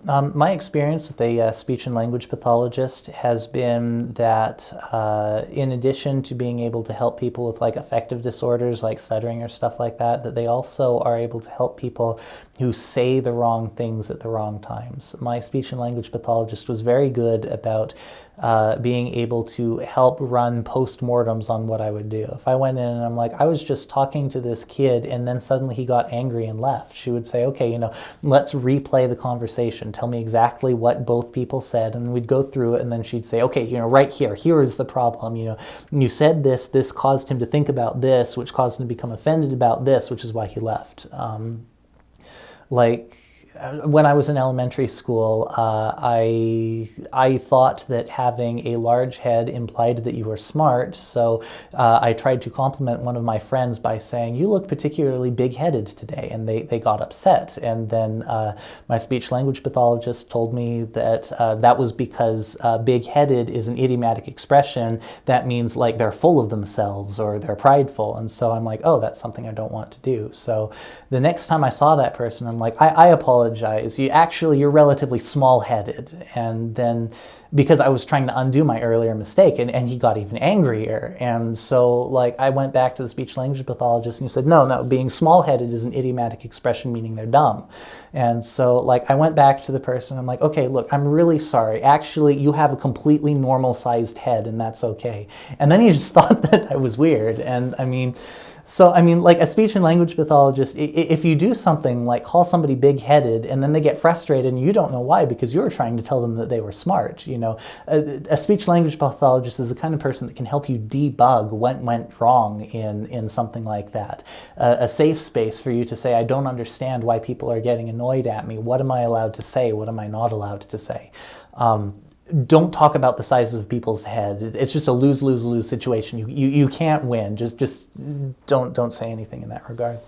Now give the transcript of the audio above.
My experience with a speech and language pathologist has been that in addition to being able to help people with like affective disorders like stuttering or stuff like that, that they also are able to help people who say the wrong things at the wrong times. My speech and language pathologist was very good about being able to help run post-mortems on what I would do. If I went in and I'm like, I was just talking to this kid and then suddenly he got angry and left, she would say, okay, let's replay the conversation. Tell me exactly what both people said, and we'd go through it, and then she'd say, okay, right here is the problem. You said this caused him to think about this, which caused him to become offended about this, which is why he left. Like when I was in elementary school, I thought that having a large head implied that you were smart, so I tried to compliment one of my friends by saying, you look particularly big-headed today, and they got upset. And then my speech-language pathologist told me that that was because big-headed is an idiomatic expression that means like they're full of themselves or they're prideful. And so I'm like, oh, that's something I don't want to do. So the next time I saw that person, I'm like, I apologize. You're relatively small-headed. And then because I was trying to undo my earlier mistake, and he got even angrier. And so like I went back to the speech language pathologist and he said, no, being small-headed is an idiomatic expression meaning they're dumb. And so like I went back to the person, I'm like, okay, look, I'm really sorry. Actually, you have a completely normal-sized head and that's okay. And then he just thought that I was weird. And like a speech and language pathologist, if you do something like call somebody big-headed and then they get frustrated and you don't know why because you were trying to tell them that they were smart, a speech language pathologist is the kind of person that can help you debug what went wrong in something like that. A safe space for you to say, I don't understand why people are getting annoyed at me. What am I allowed to say? What am I not allowed to say? Don't talk about the sizes of people's head. It's just a lose-lose-lose situation. You can't win. Just don't say anything in that regard.